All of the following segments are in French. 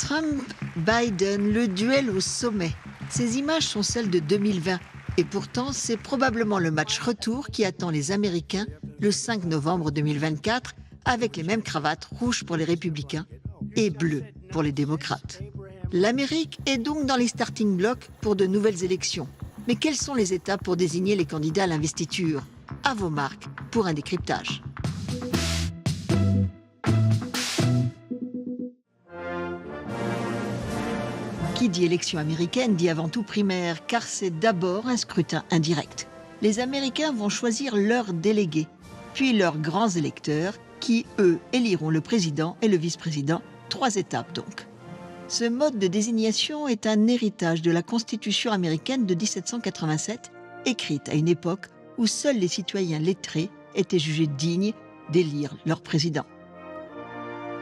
Trump-Biden, le duel au sommet. Ces images sont celles de 2020. Et pourtant, c'est probablement le match retour qui attend les Américains le 5 novembre 2024, avec les mêmes cravates rouges pour les républicains et bleues pour les démocrates. L'Amérique est donc dans les starting blocks pour de nouvelles élections. Mais quelles sont les étapes pour désigner les candidats à l'investiture? À vos marques pour un décryptage. Qui dit élection américaine dit avant tout primaire, car c'est d'abord un scrutin indirect. Les Américains vont choisir leurs délégués, puis leurs grands électeurs, qui, eux, éliront le président et le vice-président, 3 étapes donc. Ce mode de désignation est un héritage de la Constitution américaine de 1787, écrite à une époque où seuls les citoyens lettrés étaient jugés dignes d'élire leur président.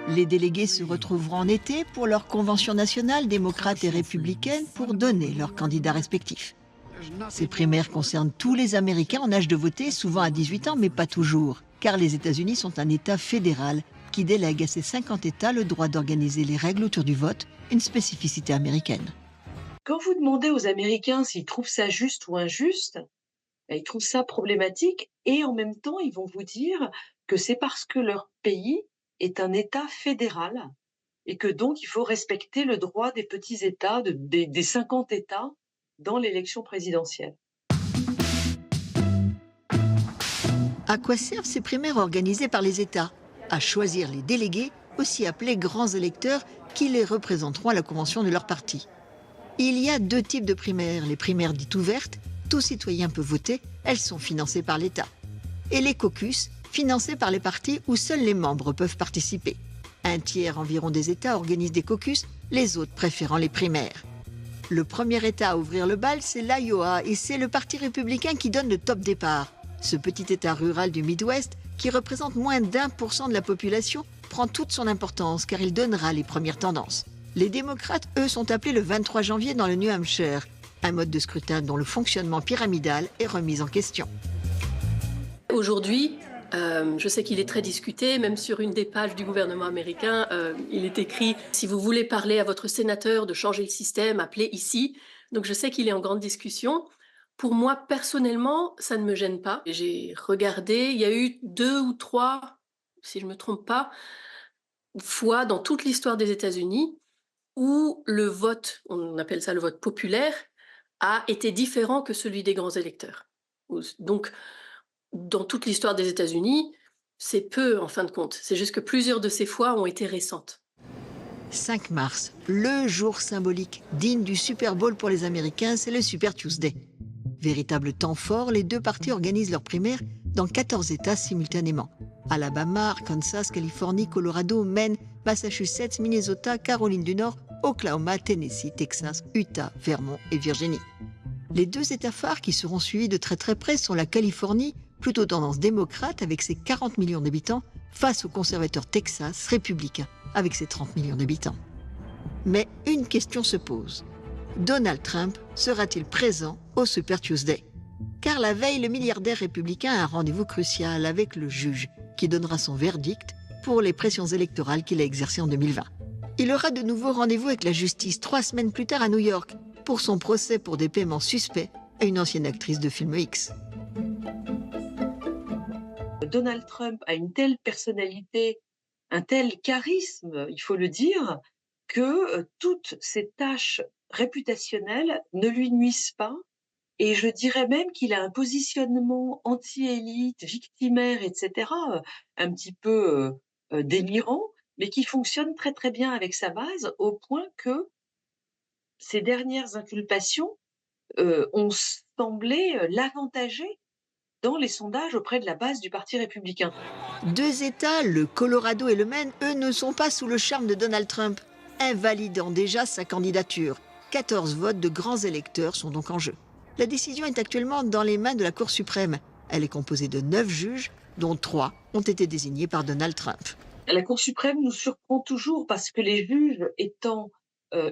Les délégués se retrouveront en été pour leur convention nationale démocrate et républicaine pour donner leurs candidats respectifs. Ces primaires concernent tous les Américains en âge de voter, souvent à 18 ans, mais pas toujours, car les États-Unis sont un État fédéral qui délègue à ses 50 États le droit d'organiser les règles autour du vote, une spécificité américaine. Quand vous demandez aux Américains s'ils trouvent ça juste ou injuste, ils trouvent ça problématique et en même temps, ils vont vous dire que c'est parce que leur pays est un État fédéral et que donc il faut respecter le droit des petits États, des 50 États dans l'élection présidentielle. À quoi servent ces primaires organisées par les États? À choisir les délégués, aussi appelés grands électeurs, qui les représenteront à la convention de leur parti. Il y a 2 types de primaires. Les primaires dites ouvertes, tout citoyen peut voter, elles sont financées par l'État. Et les caucus, financés par les partis où seuls les membres peuvent participer. Un tiers environ des États organisent des caucus, les autres préférant les primaires. Le premier État à ouvrir le bal, c'est l'Iowa, et c'est le Parti républicain qui donne le top départ. Ce petit État rural du Midwest, qui représente moins d'1% de la population, prend toute son importance car il donnera les premières tendances. Les démocrates, eux, sont appelés le 23 janvier dans le New Hampshire, un mode de scrutin dont le fonctionnement pyramidal est remis en question. Aujourd'hui, je sais qu'il est très discuté, même sur une des pages du gouvernement américain, il est écrit « Si vous voulez parler à votre sénateur de changer le système, appelez ici ». Donc je sais qu'il est en grande discussion. Pour moi, personnellement, ça ne me gêne pas. J'ai regardé, il y a eu 2 ou 3, si je ne me trompe pas, fois dans toute l'histoire des États-Unis où le vote, on appelle ça le vote populaire, a été différent que celui des grands électeurs. Donc, dans toute l'histoire des États-Unis, c'est peu en fin de compte. C'est juste que plusieurs de ces fois ont été récentes. 5 mars, le jour symbolique digne du Super Bowl pour les Américains, c'est le Super Tuesday. Véritable temps fort, les 2 partis organisent leurs primaires dans 14 États simultanément. Alabama, Arkansas, Californie, Colorado, Maine, Massachusetts, Minnesota, Caroline du Nord, Oklahoma, Tennessee, Texas, Utah, Vermont et Virginie. Les 2 États phares qui seront suivis de très très près sont la Californie, plutôt tendance démocrate avec ses 40 millions d'habitants, face au conservateur Texas, républicain, avec ses 30 millions d'habitants. Mais une question se pose. Donald Trump sera-t-il présent au Super Tuesday? Car la veille, le milliardaire républicain a un rendez-vous crucial avec le juge, qui donnera son verdict pour les pressions électorales qu'il a exercées en 2020. Il aura de nouveau rendez-vous avec la justice 3 semaines plus tard à New York, pour son procès pour des paiements suspects à une ancienne actrice de film X. Donald Trump a une telle personnalité, un tel charisme, il faut le dire, que toutes ces tâches réputationnelles ne lui nuisent pas. Et je dirais même qu'il a un positionnement anti-élite, victimaire, etc., un petit peu délirant, mais qui fonctionne très très bien avec sa base, au point que ces dernières inculpations ont semblé l'avantager dans les sondages auprès de la base du Parti républicain. 2 États, le Colorado et le Maine, eux, ne sont pas sous le charme de Donald Trump, invalidant déjà sa candidature. 14 votes de grands électeurs sont donc en jeu. La décision est actuellement dans les mains de la Cour suprême. Elle est composée de 9 juges, dont 3 ont été désignés par Donald Trump. La Cour suprême nous surprend toujours parce que les juges étant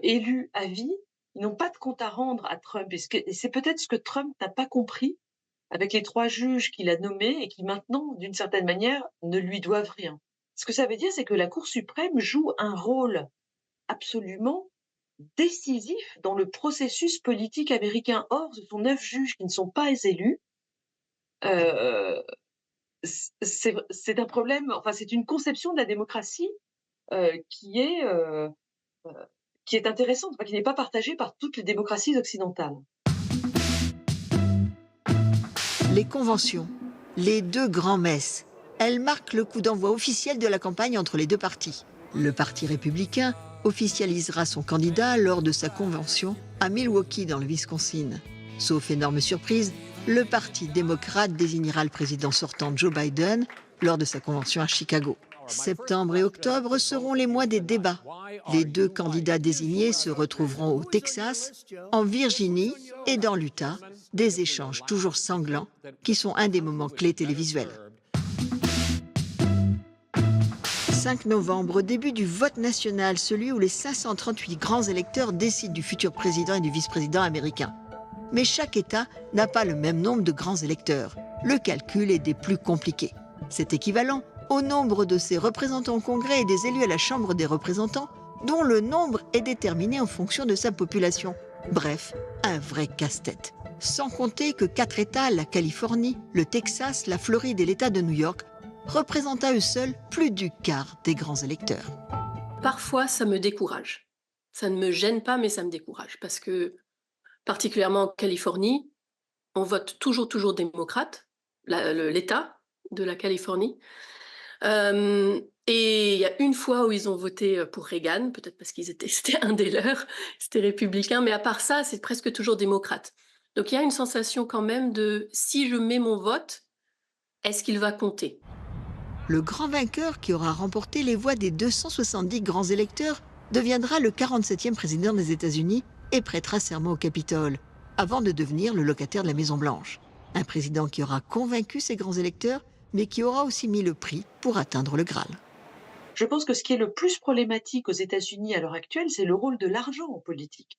élus à vie, ils n'ont pas de compte à rendre à Trump. Et c'est peut-être ce que Trump n'a pas compris avec les 3 juges qu'il a nommés et qui maintenant, d'une certaine manière, ne lui doivent rien. Ce que ça veut dire, c'est que la Cour suprême joue un rôle absolument décisif dans le processus politique américain. Or, ce sont 9 juges qui ne sont pas élus. Heu, c'est un problème, enfin, c'est une conception de la démocratie, heu, qui est, heu heu, qui est intéressante, enfin, qui n'est pas partagée par toutes les démocraties occidentales. Les conventions, les deux grands-messes, elles marquent le coup d'envoi officiel de la campagne entre les deux partis. Le Parti républicain officialisera son candidat lors de sa convention à Milwaukee dans le Wisconsin. Sauf énorme surprise, le Parti démocrate désignera le président sortant Joe Biden lors de sa convention à Chicago. Septembre et octobre seront les mois des débats. Les deux candidats désignés se retrouveront au Texas, en Virginie et dans l'Utah, des échanges toujours sanglants qui sont un des moments clés télévisuels. 5 novembre, début du vote national, celui où les 538 grands électeurs décident du futur président et du vice-président américain. Mais chaque État n'a pas le même nombre de grands électeurs. Le calcul est des plus compliqués. C'est équivalent au nombre de ses représentants au Congrès et des élus à la Chambre des représentants, dont le nombre est déterminé en fonction de sa population. Bref, un vrai casse-tête. Sans compter que 4 États, la Californie, le Texas, la Floride et l'État de New York, représentent à eux seuls plus du quart des grands électeurs. Parfois, ça me décourage. Ça ne me gêne pas, mais ça me décourage. Parce que, particulièrement en Californie, on vote toujours démocrate, l'État de la Californie. Et il y a une fois où ils ont voté pour Reagan, peut-être parce c'était un des leurs, c'était républicain, mais à part ça, c'est presque toujours démocrate. Donc il y a une sensation quand même de si je mets mon vote, est-ce qu'il va compter? Le grand vainqueur qui aura remporté les voix des 270 grands électeurs deviendra le 47e président des États-Unis et prêtera serment au Capitole, avant de devenir le locataire de la Maison-Blanche. Un président qui aura convaincu ses grands électeurs, mais qui aura aussi mis le prix pour atteindre le Graal. Je pense que ce qui est le plus problématique aux États-Unis à l'heure actuelle, c'est le rôle de l'argent en politique.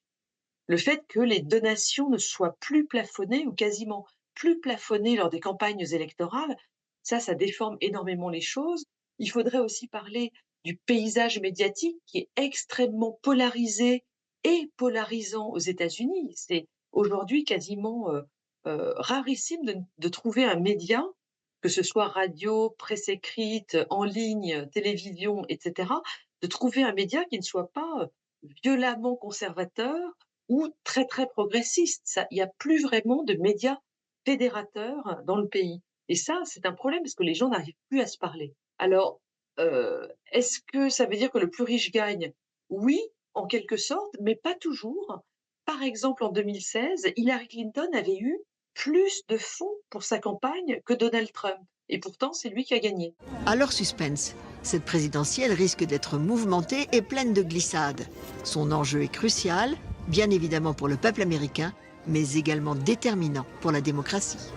Le fait que les donations ne soient plus plafonnées ou quasiment plus plafonnées lors des campagnes électorales, ça déforme énormément les choses. Il faudrait aussi parler du paysage médiatique qui est extrêmement polarisé et polarisant aux États-Unis. C'est aujourd'hui quasiment rarissime de trouver un média, que ce soit radio, presse écrite, en ligne, télévision, etc., de trouver un média qui ne soit pas violemment conservateur ou très progressiste. Ça, il n'y a plus vraiment de médias fédérateurs dans le pays. Et ça, c'est un problème parce que les gens n'arrivent plus à se parler. Alors, est-ce que ça veut dire que le plus riche gagne? Oui, en quelque sorte, mais pas toujours. Par exemple, en 2016, Hillary Clinton avait eu plus de fonds pour sa campagne que Donald Trump. Et pourtant, c'est lui qui a gagné. Alors suspense, cette présidentielle risque d'être mouvementée et pleine de glissades. Son enjeu est crucial, bien évidemment pour le peuple américain, mais également déterminant pour la démocratie.